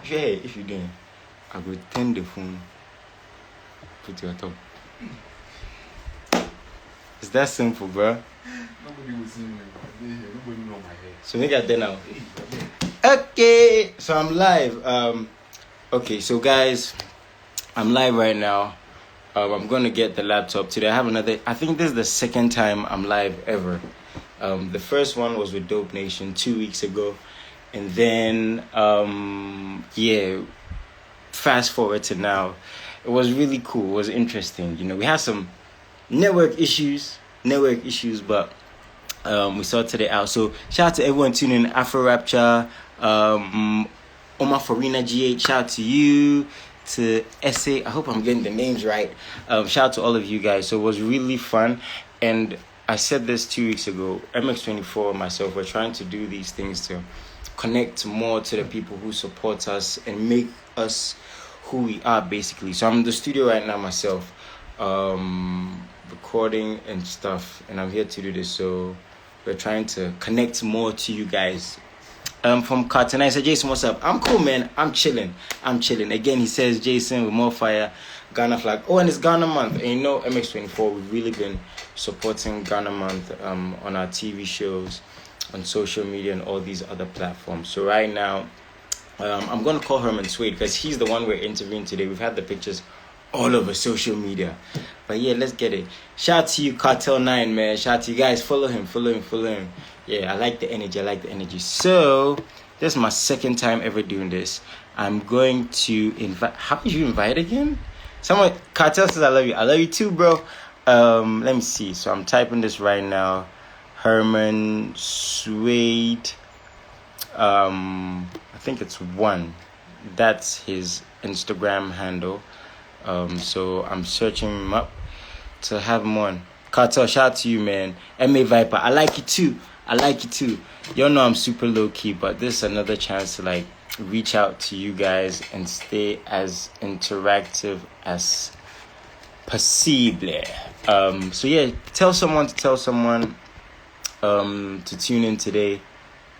Hey, if you didn't, I will turn the phone, put your top. It's that simple, bro. Nobody will see me. Nobody know my head. So we got there now. Okay, so I'm live. Okay, so guys, I'm live right now. I'm gonna get the laptop today. I have another. I think this is the second time I'm live ever. The first one was with Dope Nation 2 weeks ago, and then fast forward to now. It was really cool. It was interesting. You know, we had some network issues, but we sorted it out. So shout out to everyone tuning in. Afro Rapture, Omar Farina GH, shout out to you, to Essay. I hope I'm getting the names right. Shout out to all of you guys. So it was really fun. And I said this 2 weeks ago, MX24 and myself, we're trying to do these things to connect more to the people who support us and make us who we are, basically. So I'm in the studio right now myself, recording and stuff, and I'm here to do this. So we're trying to connect more to you guys. From Carton, I said, Jason, what's up? I'm cool, man. I'm chilling. Again, he says, Jason, with more fire, Ghana flag. Oh, and it's Ghana month. And you know, MX24, we've really been supporting Ghana month on our TV shows, on social media, and all these other platforms. So right now, I'm going to call Herman Suede because he's the one we're interviewing today. We've had the pictures all over social media. But yeah, let's get it. Shout out to you, Cartel 9, man. Shout out to you guys. Follow him. Yeah, I like the energy. So, this is my second time ever doing this. I'm going to invite... How did you invite again? Someone... Cartel says I love you. I love you too, bro. Let me see. So, I'm typing this right now. Herman Suede. I think it's 1. That's his Instagram handle. So I'm searching him up to have him on. Cartel, shout out to you, man. MA Viper, I like you too. Y'all know I'm super low key, but this is another chance to like reach out to you guys and stay as interactive as possible. So yeah, tell someone to tune in today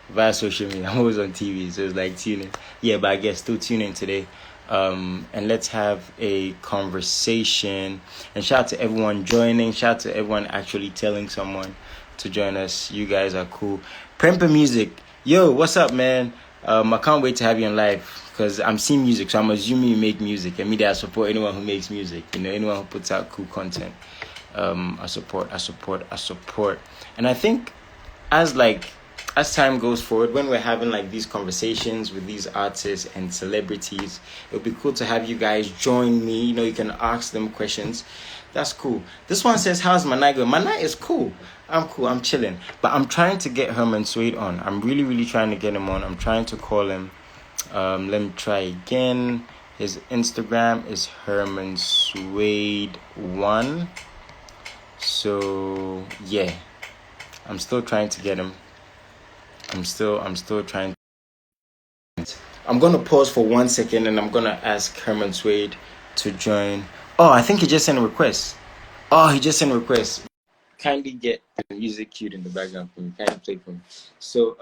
via social media. I'm always on TV, so it's like tune in. Yeah, but I guess still tune in today. And let's have a conversation. And shout out to everyone joining. Shout out to everyone actually telling someone to join us. You guys are cool. Premper Music. Yo, what's up, man? I can't wait to have you on live because I'm seeing music, so I'm assuming you make music. And me, I support anyone who makes music. You know, anyone who puts out cool content. I support. And I think as time goes forward, when we're having like these conversations with these artists and celebrities, it would be cool to have you guys join me. You know, you can ask them questions. That's cool. This one says, how's Manai going? Manai is cool. I'm chilling. But I'm trying to get Herman Suede on. I'm really trying to get him on. I'm trying to call him. Let me try again. His Instagram is Herman Suede 1. So yeah, I'm still trying to get him. I'm still trying. I'm gonna pause for 1 second and I'm gonna ask Herman Suede to join. Oh, I think he just sent a request. Kindly get the music cued in the background for me. Kindly play for me. So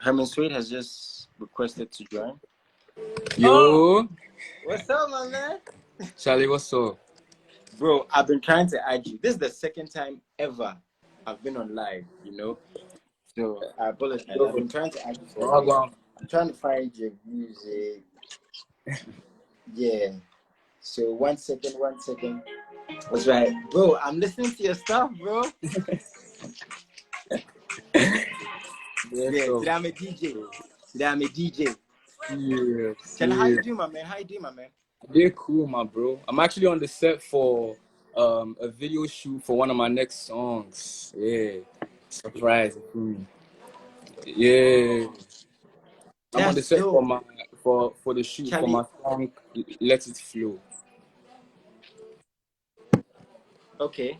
Herman Suede has just requested to join. Yo, Oh, what's up, my man? Charlie, what's up? Bro, I've been trying to add you. This is the second time ever I've been on live, you know. So I apologize. I've been trying to add you for a while. I'm trying to find your music. Yeah. So 1 second. That's right. Bro, I'm listening to your stuff, bro. Yeah, today I'm a DJ. Yeah. How you doing, my man? They're cool, my bro. I'm actually on the set for a video shoot for one of my next songs. Yeah. Surprise for me. Yeah. I'm on the set dope. for the shoot for my song Let It Flow. Okay.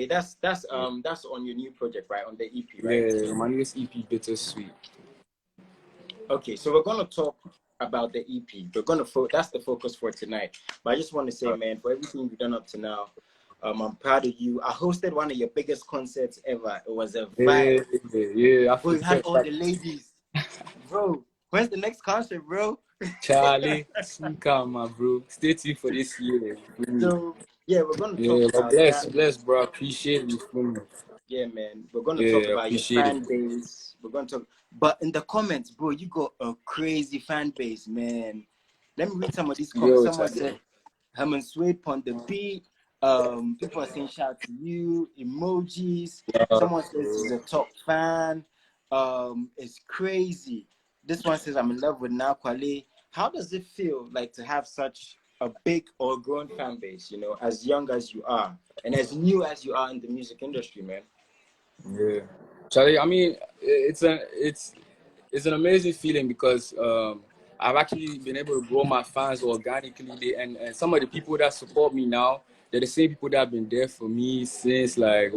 That's on your new project, right? On the EP, right? Yeah, my newest EP, Bittersweet. Okay, so we're gonna talk about the EP. That's the focus for tonight. But I just want to say, man, for everything you've done up to now, I'm proud of you. I hosted one of your biggest concerts ever. It was a vibe. Yeah. We had all the ladies. Bro, when's the next concert, bro? Charlie, Suka, my bro. Stay tuned for this year. So yeah, we're gonna talk Yeah, but about bless, that. bless, bro. Appreciate you for me. Yeah, man. We're gonna talk Yeah, about your appreciate it. fan base. We're gonna talk, but in the comments, bro, you got a crazy fan base, man. Let me read some of these comments. Yo, Someone Charlie. said, Herman Suede on the beat. People are saying shout out to you, emojis. Someone says he's a top fan. It's crazy. This one says I'm in love with Nakwale. How does it feel like to have such a big or grown fan base, you know, as young as you are and as new as you are in the music industry, man? Yeah, Charlie. I mean, it's an amazing feeling because I've actually been able to grow my fans organically. And some of the people that support me now, they're the same people that have been there for me since like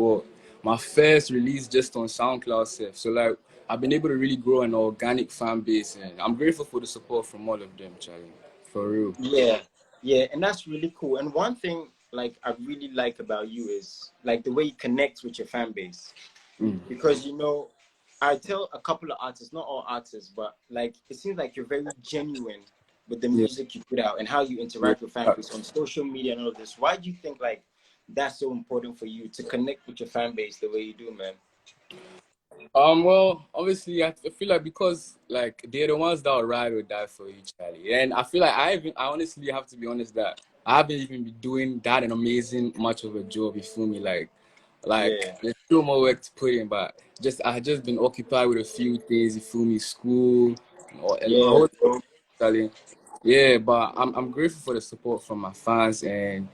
my first release just on SoundCloud stuff. So like I've been able to really grow an organic fan base, and I'm grateful for the support from all of them, Charlie. For real. Yeah, yeah, and that's really cool. And one thing like I really like about you is like the way you connect with your fan base. Mm. Because you know, I tell a couple of artists, not all artists, but like it seems like you're very genuine with the Yeah. music you put out and how you Yeah. interact with fan base on social media and all of this. Why do you think like that's so important for you to connect with your fan base the way you do, man? Well, obviously, I feel like because like they're the ones that will ride or die for you, Charlie. And I feel like I honestly have to be honest that I haven't even been doing that an amazing much of a job. You feel me? Like Yeah, there's still more work to put in, but I just been occupied with a few things. You feel me? School, or a yeah, whole bro. Charlie. Yeah, but I'm grateful for the support from my fans. And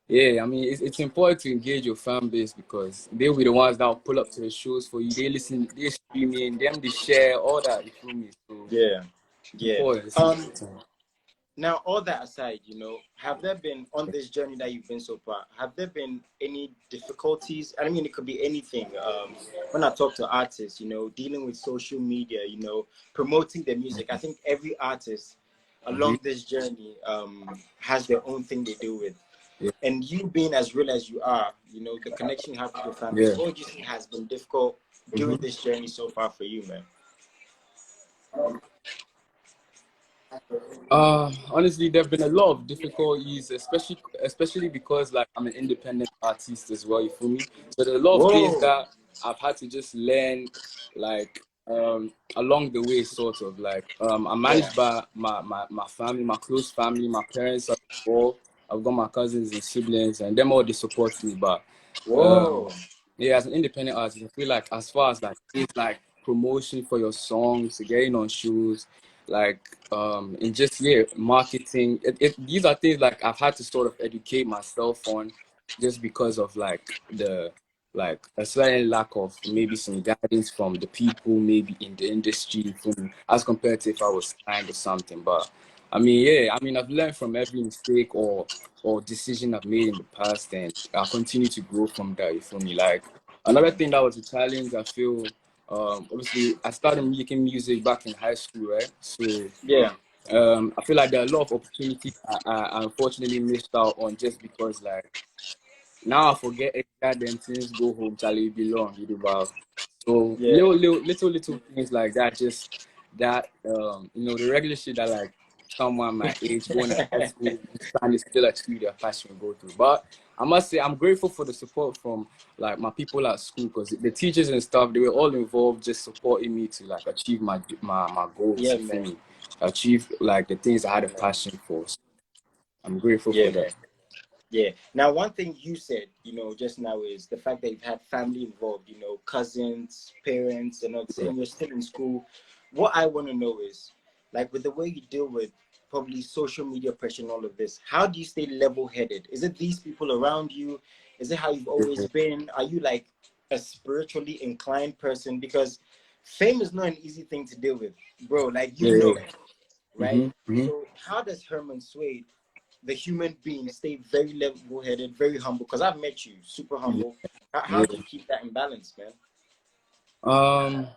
yeah, I mean, it's important to engage your fan base because they'll be the ones that will pull up to the shows for you. They listen, they streaming, them they share, all that. You feel me? So Yeah, yeah. important. It's important. Now, all that aside, you know, have there been on this journey that you've been so far, have there been any difficulties? I mean, it could be anything. When I talk to artists, you know, dealing with social media, you know, promoting their music, I think every artist Mm-hmm. along this journey has their own thing they deal with. Yeah, And you being as real as you are, you know, the connection you have with your fan base, yeah. what would you say has been difficult during Mm-hmm. this journey so far for you, man? Honestly, there've been a lot of difficulties, especially because like I'm an independent artist as well. You feel me? So there's a lot of things Whoa. that I've had to just learn, like along the way, sort of like I'm Yeah. managed by my family, my close family, my parents are involved. I've got my cousins and siblings, and them all they support me. But um, Whoa. yeah, as an independent artist, I feel like as far as like things like promotion for your songs, getting on shows, like and just yeah, marketing. These are things like I've had to sort of educate myself on, just because of like a certain lack of maybe some guidance from the people maybe in the industry from as compared to if I was signed or something. But I mean, yeah, I mean I've learned from every mistake or decision I've made in the past, and I'll continue to grow from that. You feel me? Like another thing that was a challenge, I feel. Obviously, I started making music back in high school, right? So Yeah. I feel like there are a lot of opportunities I unfortunately missed out on just because, like, now I forget goddamn things go home, Charlie, belong, you do well. So Yeah. little things like that, just that the regular shit that like someone my age going to high school trying to still achieve their passion and go through. But I must say I'm grateful for the support from like my people at school because the teachers and stuff they were all involved just supporting me to like achieve my goals, Yeah, you feel man. me? Achieve like the things I had a passion for. So I'm grateful Yeah, for man. that. Yeah. Now, one thing you said, you know, just now is the fact that you've had family involved, you know, cousins, parents, and all this, Yeah. and you're still in school. What I want to know is, like, with the way you deal with probably social media pressure and all of this, how do you stay level-headed? Is it these people around you? Is it how you've always been? Are you like a spiritually inclined person? Because fame is not an easy thing to deal with, bro. Like, you Yeah, know yeah. it, right? Mm-hmm. So, how does Herman Suede, the human being, stay very level-headed, very humble? Because I've met you, super Yeah. humble. How Yeah. do you keep that in balance, man? Um,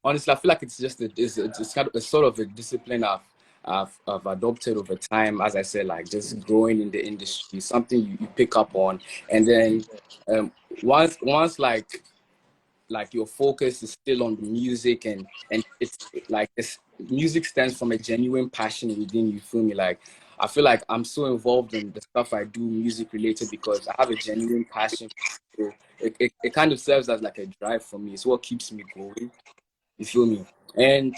Honestly, I feel like it's just it's kind of a sort of a discipline I've adopted over time. As I said, like just growing in the industry, something you pick up on, and then um, once like like your focus is still on the music, and it's like this music stems from a genuine passion within you. Feel me? Like I feel like I'm so involved in the stuff I do, music related, because I have a genuine passion. So it kind of serves as like a drive for me. It's what keeps me going. You feel me? And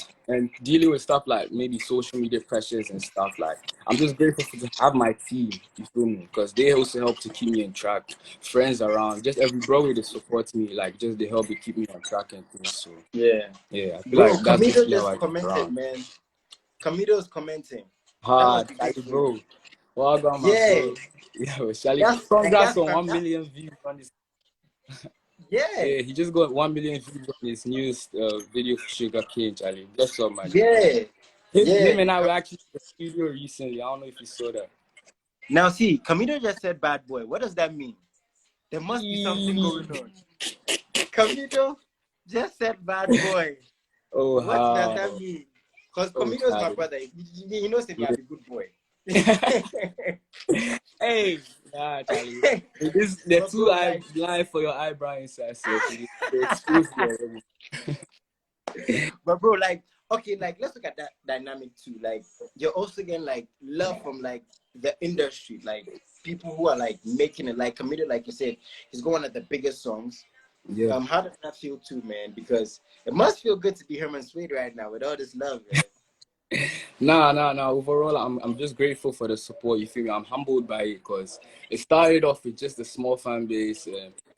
dealing with stuff like maybe social media pressures and stuff, like I'm just grateful to have my team. You feel me? Because they also help to keep me on track. Friends around, just every bro that supports me, like just they help to keep me on track and things. So Yeah. yeah, I feel Bro, like that's Camido basically how just I get commented, around. man. Camido's commenting. That Ah, must be good Charlie, for you. bro. Well done, my Yeah. bro. Yeah, Charlie. That's like Congrats that's on 1 fantastic. million views on this. Yeah. Yeah, he just got 1 million views on his newest video for Sugar Cane, Charlie. Bless up, my nigga. Yeah. Him Yeah. and I were actually in the studio recently. I don't know if you saw that. Now see, Camido just said bad boy. What does that mean? There must be something Eee. going on. Camido just said bad boy. Oh, What does that how? mean? Because Oh, Camido is my Charlie. brother. He knows that me, I'm a good boy. Hey, nah, Charlie. The But two bro, eye like, line for your eyebrow inside, so they exposed you already. but bro, like, okay, like let's look at that dynamic too. Like, you're also getting like love from like the industry, like people who are like making it, like committed, like you said, he's going at the biggest songs. Yeah. How does that feel too, man? Because it must feel good to be Herman Suede right now with all this love, man. Nah. Overall, I'm just grateful for the support. You feel me? I'm humbled by it because it started off with just a small fan base,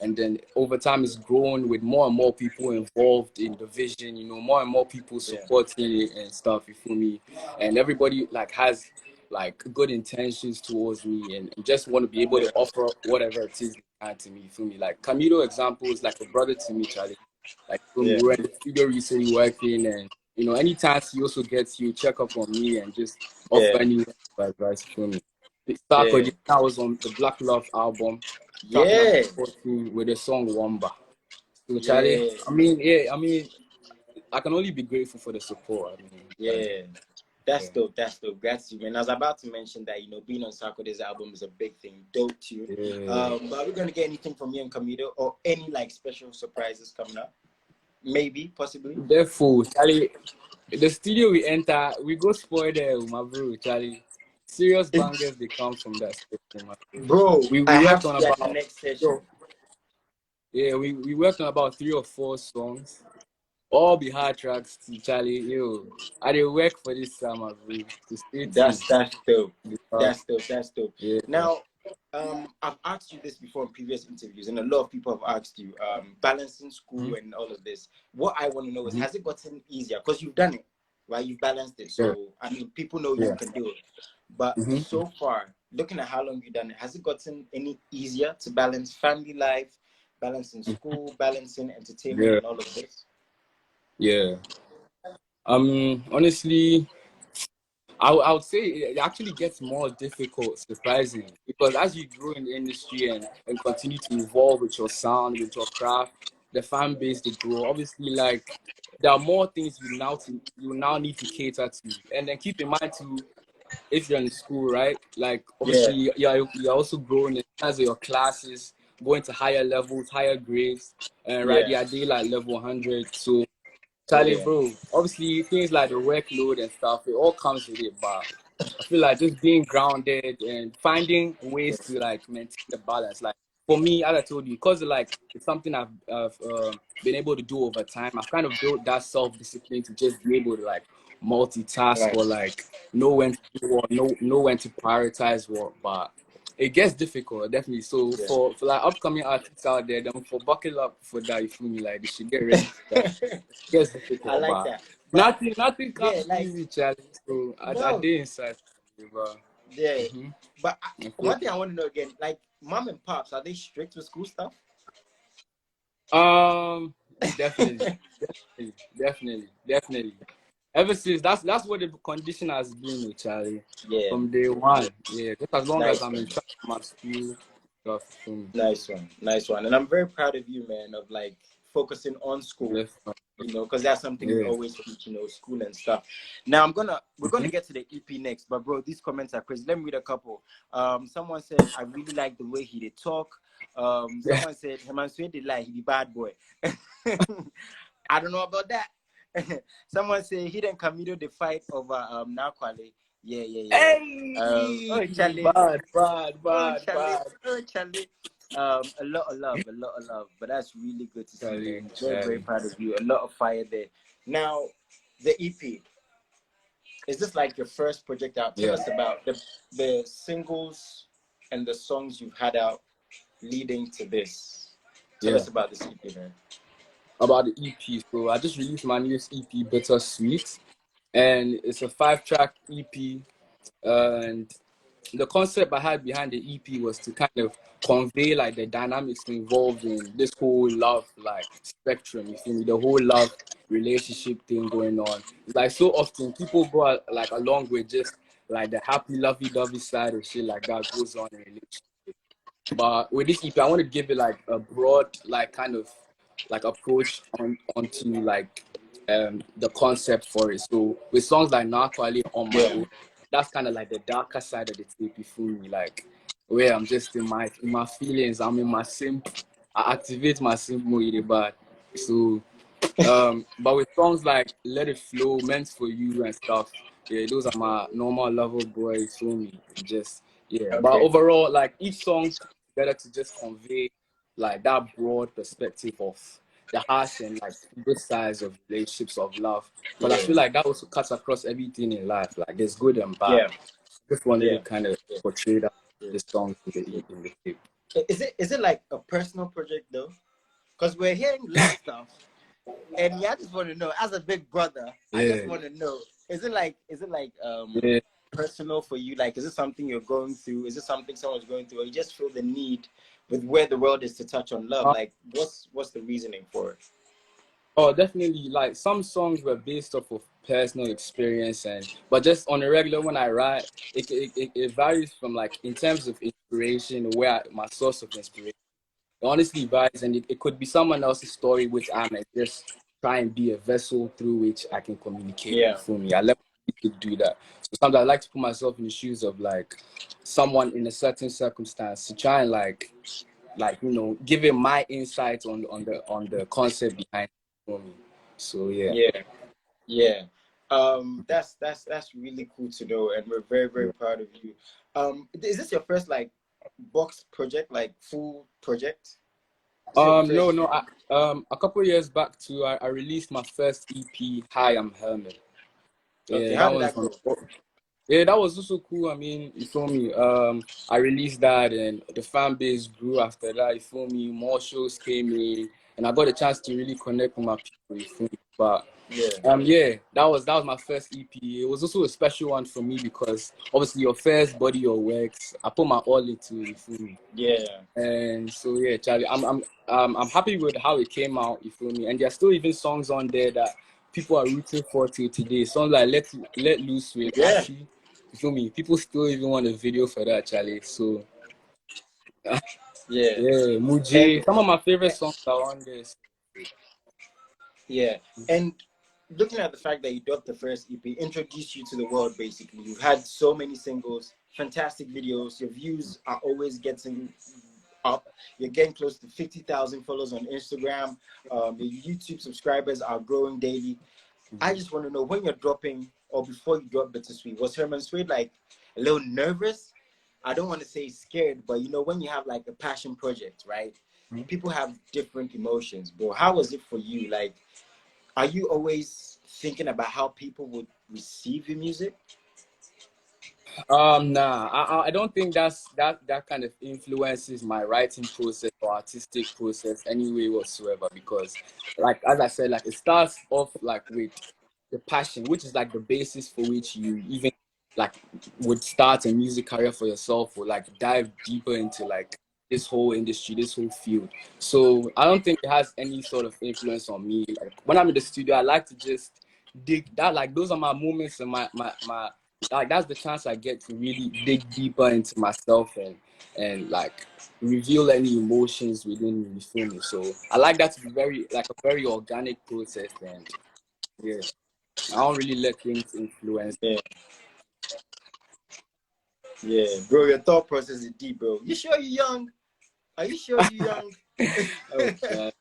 and then over time it's grown with more and more people involved in the vision. You know, more and more people Yeah. supporting it and stuff. You feel me? And everybody like has like good intentions towards me, and just want to be able Yeah. to offer whatever it is they can to me. You feel me? Like Camilo example is like a brother to me, Charlie. Like when Yeah. we were in the studio recently working, and you know, anytime he also gets you, check up on me and just offer Yeah. any advice for me. Yeah. Sarkodie, that was on the Black Love album, Yeah. 2014, with the song Wamba. So Charlie, Yeah. I can only be grateful for the support. I mean, like, Yeah. That's yeah, dope. That's dope. Gratitude, man. I was about to mention that, being on Sarkodie's album is a big thing. Dope tune. yeah. But are we going to get anything from you and Camilo or any like special surprises coming up? Maybe, possibly. Therefore, Charlie, the studio we enter, we go spoil there, my bro, Charlie. Serious bangers they come from that station, my bro. Bro, I We have worked to on be at the about next session. yo, yeah, we worked on about 3 or 4 songs. All be hard tracks to Charlie. Yo, I did work for this summer, bro. To stay tuned. That's dope. Because, That's dope. That's dope. yeah. Now, I've asked you this before in previous interviews, and a lot of people have asked you, balancing school and all of this. What I want to know is, has it gotten easier? Because you've done it, right? You've balanced it. Yeah. So, I mean, people know you Yeah. can do it. But so far, looking at how long you've done it, has it gotten any easier to balance family life, balancing school, balancing entertainment, Yeah. and all of this? Yeah. Honestly, I would say it actually gets more difficult, surprisingly, because as you grow in the industry and continue to evolve with your sound, with your craft, the fan base they grow. Obviously, like there are more things you now need to cater to, and then keep in mind too, if you're in school, right? Like Yeah. obviously you're also growing in terms of your classes, going to higher levels, higher grades, and right, Yeah. yeah, they like level 100. So Charlie, Yeah. bro, obviously things like the workload and stuff, it all comes with it, but I feel like just being grounded and finding ways to like maintain the balance. Like for me, as I told you, because like it's something I've been able to do over time. I've kind of built that self-discipline to just be able to like multitask or Nice. like know when to do what, know when to prioritize what. But it gets difficult, definitely. So Yeah. for like upcoming artists out there, then for buckle up for that, you feel me? Like they should get ready for that. Yes, I difficult, like but that. But nothing yeah, comes like easy, Charlie. So I no, did inside, but yeah. But I feel, one thing I want to know again, like mom and pops, are they strict with school stuff? definitely, definitely. Ever since that's what the condition has been, Charlie. Yeah. From day one, yeah. Just as long as Nice I'm in one. charge of my school stuff, from Nice one. Nice one. And I'm very proud of you, man, of like focusing on school, left, because that's something we yeah. always teach, school and stuff. Now we're gonna get to the EP next, but bro, these comments are crazy. Let me read a couple. Someone said, I really like the way he did talk. Someone said Herman Suede did lie, he be bad boy. I don't know about that. Someone said hidden Camilo the fight over Nakwale. Yeah. Hey, Oh Charlie. bad. Oh Charlie. A lot of love. But that's really good to see, man. Very proud of you. A lot of fire there. Now, the EP. Is this like your first project out? Tell us about the singles and the songs you've had out leading to this. Tell us about this EP, man. About the EP. So I just released my newest EP, Bittersweet, and it's a 5-track EP. And the concept I had behind the EP was to kind of convey like the dynamics involved in this whole love like spectrum. You feel me? The whole love relationship thing going on. Like so often people go like along with just like the happy lovey-dovey side of shit like that goes on in relationships. But with this EP, I want to give it like a broad like kind of like approach onto like the concept for it. So with songs like Nakwali on my own, that's kind of like the darker side of the tape, you feel me? Like where I'm just in my feelings, I'm in my simp, I activate my simp mode, but so but with songs like Let It Flow, Meant For You and stuff, yeah, those are my normal lover boys, feel me? Just but overall, like each song better to just convey like that broad perspective of the harsh and like good sides of relationships of love. But I feel like that also cuts across everything in life. Like there's good and bad. Just wanted to kind of portray that the songs in the tape. Is it like a personal project though? Because we're hearing love stuff, and I just want to know, as a big brother, I just want to know, is it like personal for you? Like, is it something you're going through? Is it something someone's going through, or you just feel the need with where the world is to touch on love? Like, what's the reasoning for it? Oh, definitely. Like some songs were based off of personal experience, but just on a regular when I write, it varies from like in terms of inspiration, my source of inspiration. It honestly varies, and it could be someone else's story, which I might just try and be a vessel through which I can communicate for me. I let people do that. So sometimes I like to put myself in the shoes of like someone in a certain circumstance to try and like giving my insights on the concept behind it for me. So that's really cool to know, and we're very proud of you. Is this your first like box project, like full project? No. A couple of years back too, I released my first EP, Hi, I'm Herman. How did that go? Yeah, that was also cool. I mean, you feel me? I released that and the fan base grew after that, you feel me? More shows came in and I got a chance to really connect with my people, you feel me? But that was my first EP. It was also a special one for me because obviously your first body your works, I put my all into it, you feel me? And so Charlie, I'm happy with how it came out, you feel me? And there's still even songs on there that people are rooting for till today. Songs like Let Loose with Ashley. You feel me? People still even want a video for that, Charlie. So Muji. Some of my favorite songs are on this. And looking at the fact that you dropped the first EP, introduced you to the world basically. You've had so many singles, fantastic videos. Your views are always getting up. You're getting close to 50,000 followers on Instagram. Your YouTube subscribers are growing daily. I just want to know, when you're dropping or before you drop Bittersweet, was Herman Suede like a little nervous? I don't want to say scared, but you know, when you have like a passion project, right? People have different emotions, bro. How was it for you? Like, are you always thinking about how people would receive your music? Nah, I don't think that kind of influences my writing process or artistic process anyway whatsoever, because like as I said, like it starts off like with the passion, which is like the basis for which you even like would start a music career for yourself or like dive deeper into like this whole industry, this whole field. So I don't think it has any sort of influence on me. Like when I'm in the studio, I like to just dig that, like those are my moments and my like that's the chance I get to really dig deeper into myself and like reveal any emotions within me, you feel me? So I like that to be a very organic process, and I don't really let things influence. Bro, your thought process is deep, bro. You sure you're young? Are you sure you young? Okay.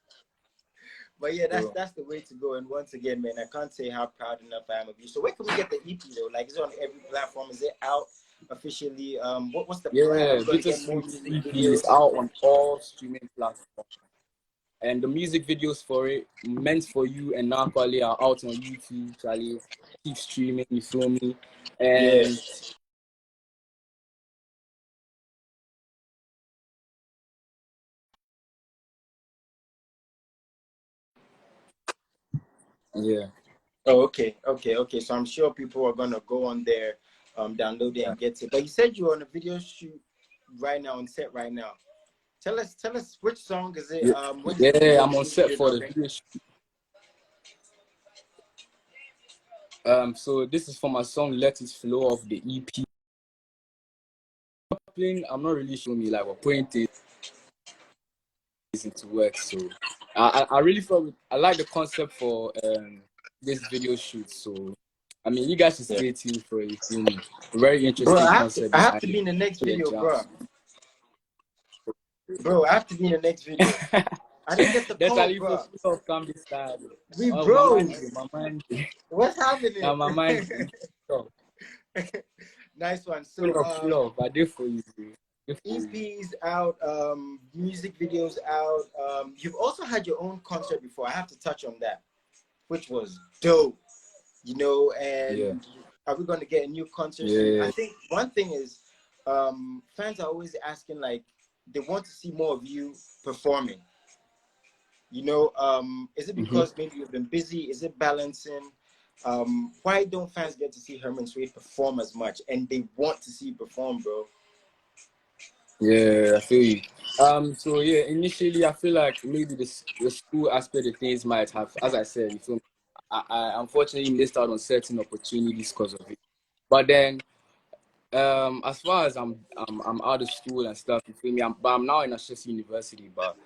But yeah, that's the way to go. And once again, man, I can't say how proud enough I am of you. So where can we get the EP though? Like, is it on every platform? Is it out officially? What's the plan? Are Yeah, we going to get more Bittersweet music EP is videos? out on all streaming platforms. And the music videos for it, Meant for You and Nakwale, are out on YouTube. Charlie, keep streaming, you feel me? Yeah. And yeah. Oh, okay. So I'm sure people are gonna go on there, download it Yeah. and get it. But you said you're on a video shoot right now, on set right now. Tell us which song is it? Yeah, When's the yeah, video, I'm the on music set video for the dropping? video shoot. So this is for my song Let It Flow of the EP. I'm not really sure me like we're putting things into work. So I really felt I like the concept for this video shoot. So I mean you guys should Yeah. stay tuned for it. You feel me? Very Bro, interesting concept I have behind to it. be in the next Yeah, video, bro. jumps. Bro, I have to be in the next video. I didn't get the That's how call, you feel bro. full of come this time. We Oh bros. my mind. What's happening? Now my mind. Nice one. So Full of. I did for you, bro. EPs out, music videos out. You've also had your own concert before. I have to touch on that, which was dope. You know, and Yeah. are we going to get a new concert soon? Yeah. I think one thing is, fans are always asking, like, they want to see more of you performing. You know, is it because maybe you've been busy? Is it balancing? Why don't fans get to see Herman Suede perform as much? And they want to see you perform, bro. Yeah, I feel you. So yeah, initially I feel like maybe the school aspect of things might have, as I said, you feel me? I unfortunately missed out on certain opportunities because of it. But then, as far as I'm out of school and stuff, you feel me? But I'm now in Ashesi University. But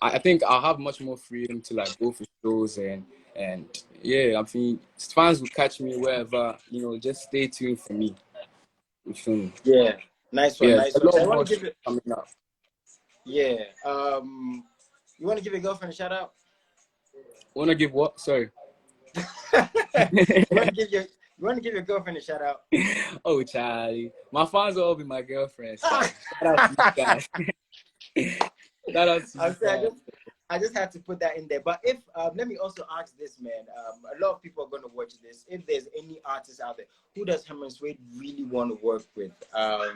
I think I'll have much more freedom to like go for shows and yeah, I think fans will catch me wherever. You know, just stay tuned for me. You feel me? Yeah, nice one, Yeah, nice a one. So lot I want more to give shows it, coming up. yeah. You want to give your girlfriend a shout out? Wanna give what? Sorry. you want to give your you want to give your girlfriend a shout out? Oh, Charlie. My fans will all be my girlfriends. Shout out to you guys. Shout out to you guys. I just had to put that in there. But if let me also ask this, man. A lot of people are going to watch this. If there's any artists out there, who does Herman Suede really want to work with? I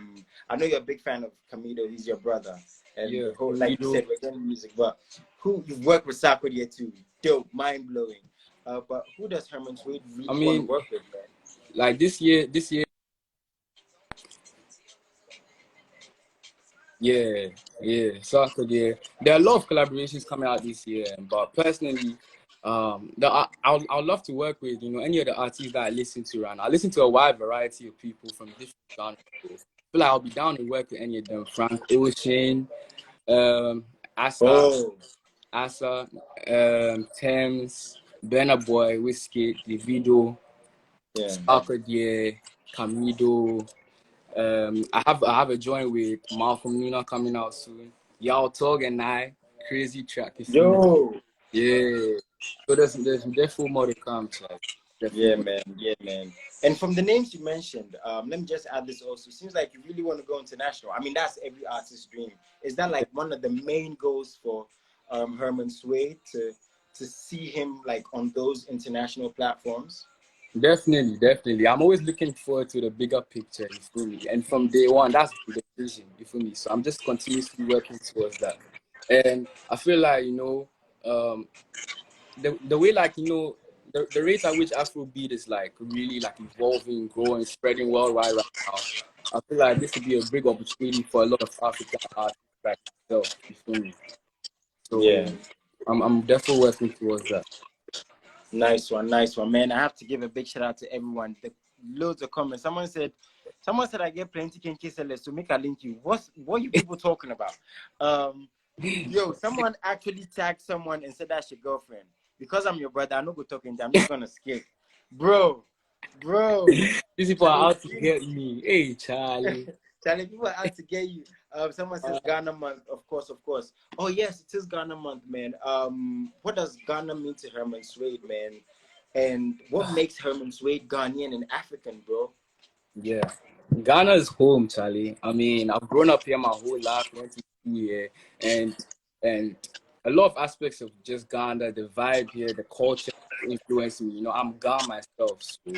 know you're a big fan of Camido. He's your brother, and Yeah, the whole, like you said, we're doing music. But who you've worked with Sarkodie too? Dope, mind blowing. But who does Herman Suede really want to work with, man? Like this year, yeah, Sarkodie. There are a lot of collaborations coming out this year, but personally, I'd love to work with any of the artists that I listen to right now. I listen to a wide variety of people from different genres. So I feel like I'll be down to work with any of them. Frank Ocean, Asa, Thames, Burna Boy, Whiskey, Davido, Sarkodie, Camido. I have a joint with Malcolm Nina coming out soon. Y'all Tog and I, crazy track. Yo. Yeah. So there's definitely more to come, Chad. Yeah, man. And from the names you mentioned, let me just add this also. It seems like you really want to go international. I mean, that's every artist's dream. Is that like one of the main goals for Herman Suede to see him like on those international platforms? Definitely. I'm always looking forward to the bigger picture, you feel me? And from day one, that's the vision, you feel me? So I'm just continuously working towards that. And I feel like, the way like, the rate at which Afrobeat is like really like evolving, growing, spreading worldwide right now, I feel like this would be a big opportunity for a lot of African artists like myself, you feel me? So Yeah. I'm definitely working towards that. Nice one, man. I have to give a big shout out to everyone. Loads of comments. Someone said I get plenty kinky sellers to make a link you. What are you people talking about? Yo, someone actually tagged someone and said that's your girlfriend. Because I'm your brother, I'm not going to talk I'm just gonna skip. Bro. These people are out to get me. Hey, Charlie. Charlie, people are out to get you. Someone says Ghana month. Of course, of course. Oh yes, it is Ghana month, man. What does Ghana mean to Herman Suede, man? And what makes Herman Suede Ghanaian and African, bro? Yeah. Ghana is home, Charlie. I mean, I've grown up here my whole life, went to school here, and and a lot of aspects of just Ghana, the vibe here, the culture influenced me. You know, I'm Ghana myself, so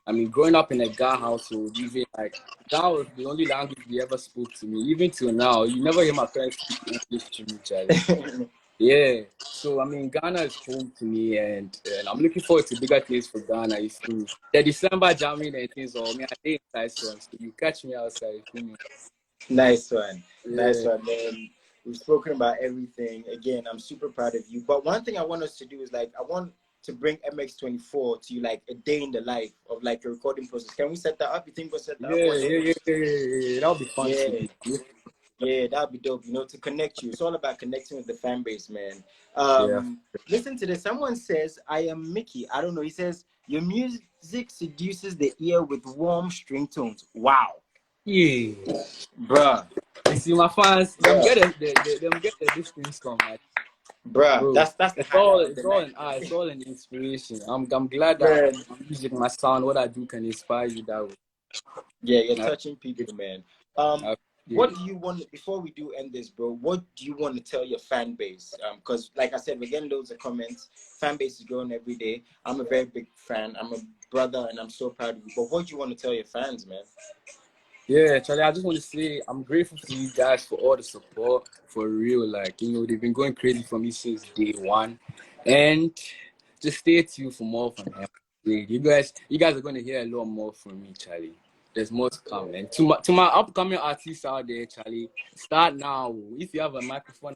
I mean, growing up in a Ghana household, even like Ghana was the only language we ever spoke to me. Even till now, you never hear my parents speak English to me, Charlie. Yeah. So I mean, Ghana is home to me, and I'm looking forward to bigger things for Ghana. You feel me? The December jamming and things, or me, I think nice one. So you catch me outside. You feel me? Nice one. Nice Yeah. one, man. We've spoken about everything. Again, I'm super proud of you. But one thing I want us to do is like I want to bring MX24 to like a day in the life of like your recording process. Can we set that up? You think we'll set that up Yeah, one yeah, day? yeah, yeah, yeah. That'll be fun to Yeah. do. Yeah, that'd be dope, you know, to connect you. It's all about connecting with the fan base, man. Yeah. Listen to this. Someone says, I am Mickey. I don't know. He says, your music seduces the ear with warm string tones. Wow. Yeah. Bruh. You see, my fans, them Bruh. get them get the distance from like, Bruh. bro. That's the It's all highlight of it's the all night. an art. It's all an inspiration. I'm glad that Man. my music, my sound, what I do can inspire you that way. Yeah, you're I, touching people, man. I, yeah. What do you want before we do end this, bro? What do you want to tell your fan base? Because like I said, we're getting loads of comments. Fan base is growing every day. I'm a very big fan. I'm a brother, and I'm so proud of you. But what do you want to tell your fans, man? Yeah, Charlie, I just want to say I'm grateful to you guys for all the support. For real, like, you know, they've been going crazy for me since day one. And just stay tuned for more from them. You guys are going to hear a lot more from me, Charlie. There's more to come. And to my upcoming artists out there, Charlie, start now. If you have a microphone,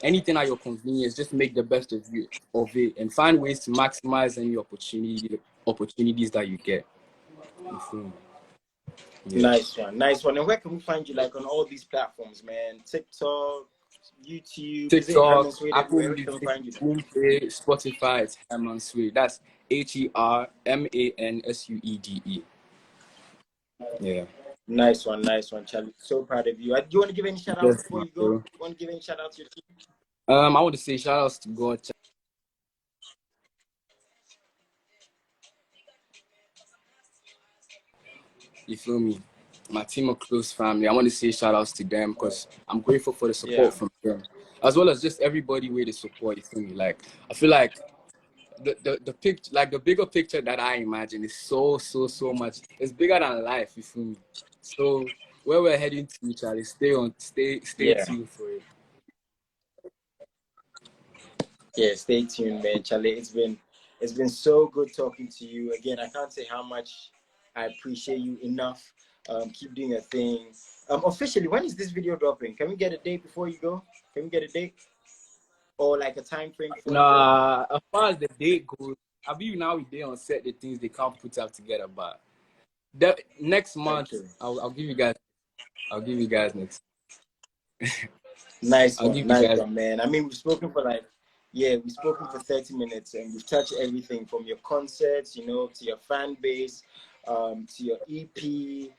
anything at your convenience, just make the best of it and find ways to maximize any opportunities that you get. You feel me? Yeah. Nice one, nice one. And where can we find you? Like on all these platforms, man. TikTok, YouTube. Is it TikTok, Herman Suede Apple everywhere? Where can we Music, find you? Boomplay, Spotify, it's Herman Suede. That's HermanSuede. Yeah. Nice one, Charlie. So proud of you. Do you want to give any shout outs Yes, before my you go? bro. You want to give any shout outs to your team? I want to say shout outs to God. You feel me? My team of close family. I want to say shout outs to them because I'm grateful for the Yeah. support from them. As well as just everybody with the support, you feel me? Like I feel like the picture, like the bigger picture that I imagine is so much. It's bigger than life. You feel me? So where we're heading to, Charlie, stay Yeah. tuned for it. Yeah, stay tuned, man. Charlie, it's been so good talking to you. Again, I can't say how much I appreciate you enough. Keep doing your thing. Officially, when is this video dropping? Can we get a date before you go? Can we get a date? Or like a time frame before you go? Nah, as far as the date goes, I believe now we day on set the things they can't put up together. But the next month, Okay. I'll give you guys. I'll give you guys next. Nice I'll one, give you nice guys. one, man. I mean, we've spoken for like, yeah, we've spoken for 30 minutes and we've touched everything from your concerts, you know, to your fan base, to your EP.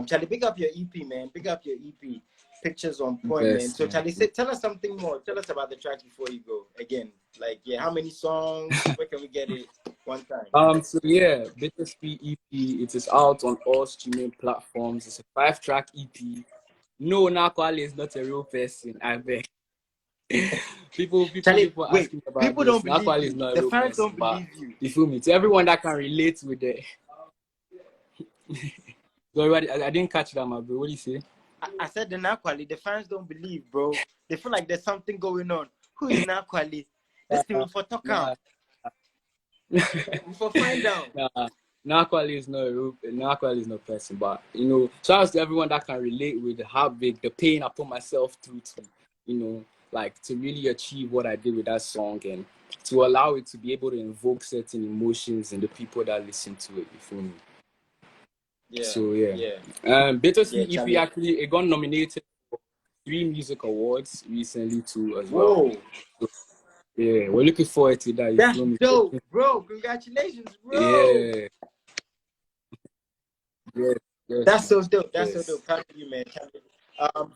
Charlie, big up your EP, man. Big up your EP. Pictures on point, man. Best, So, man. Charlie, tell us something more. Tell us about the tracks before you go. Again, like, yeah, how many songs? Where can we get it one time? So yeah, Bittersweet EP. It is out on all streaming platforms. It's a 5-track EP. No, Nakwale is not a real person. I beg. Charlie, People wait, asking about people this. don't believe Nakwale is you. not a The real fans person, don't but believe you. you feel me? To everyone that can relate with it. Sorry, I didn't catch that, my bro. What do you say? I said the Nakwali, the fans don't believe, bro. They feel like there's something going on. Who is Nakwali? This thing for talk Nah, out. We for find out. nah. Nakwale is not a person, but you know, shout out to everyone that can relate with the heartbreak, the pain I put myself through to, you know, like to really achieve what I did with that song and to allow it to be able to invoke certain emotions in the people that listen to it. You feel me? Yeah, So yeah. yeah, yeah, Bittersweet EP Charlie. actually it got nominated for 3 music awards recently too as well. Whoa, So, yeah, we're looking forward to that. You that's feel me? dope, bro. Congratulations, bro. Yeah. Yeah. Yes, That's man. so dope. That's so Yes. dope. Proud of you, man.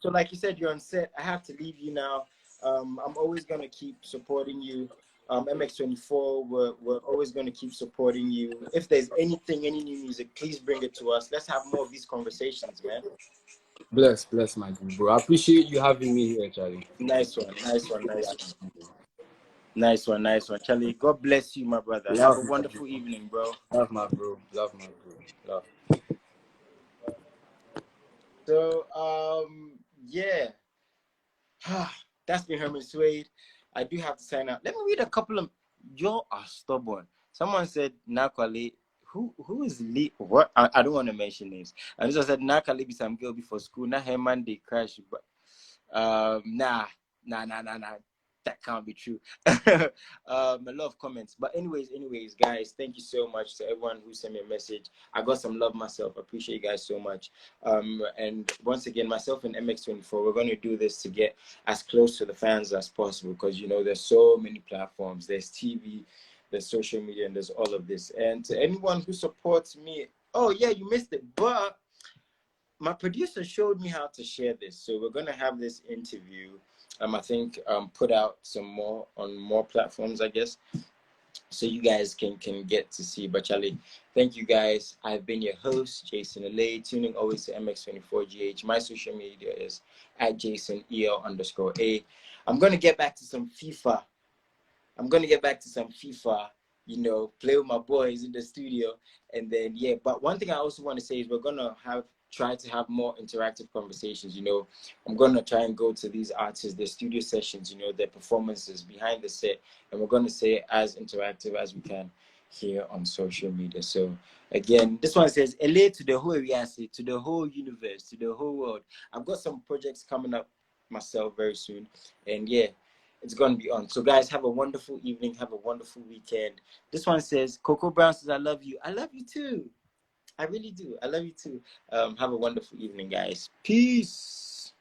So like you said, you're on set. I have to leave you now. I'm always gonna keep supporting you. MX24, we're always gonna keep supporting you. If there's anything, any new music, please bring it to us. Let's have more of these conversations, man. Bless, my dude, bro. I appreciate you having me here, Charlie. Nice one, nice one, nice one. Nice one, nice one. Charlie, God bless you, my brother. Have Love a my wonderful bro. evening, bro. Love my bro. Love my bro. Love. So, yeah. That's been Herman Suede. I do have to sign out. Let me read a couple of. You are stubborn. Someone said Nakwale. Who is Lee? What? I don't want to mention names. And this said Nakwale be some girl before school. Now Herman they crash, but nah. That can't be true. A lot of comments. But anyways, guys, thank you so much to everyone who sent me a message. I got some love myself. I appreciate you guys so much. And once again, myself and MX24, we're going to do this to get as close to the fans as possible, because you know there's so many platforms. There's TV, there's social media, and there's all of this. And to anyone who supports me, oh yeah, you missed it, but my producer showed me how to share this. So we're gonna have this interview. I think put out some more on more platforms, I guess, so you guys can get to see. But Charlie, thank you guys. I've been your host, Jason Alay, tuning always to MX24GH. My social media is at JasonEL_A. I'm gonna get back to some FIFA. You know, play with my boys in the studio. And then, yeah, but one thing I also want to say is we're going to try to have more interactive conversations. You know, I'm going to try and go to these artists, their studio sessions, you know, their performances behind the set. And we're going to say as interactive as we can here on social media. So, again, this one says, LA to the whole area, to the whole universe, to the whole world. I've got some projects coming up myself very soon. And yeah, it's going to be on. So, guys, have a wonderful evening. Have a wonderful weekend. This one says, Coco Brown says, I love you. I love you too. I really do. I love you too. Have a wonderful evening, guys. Peace.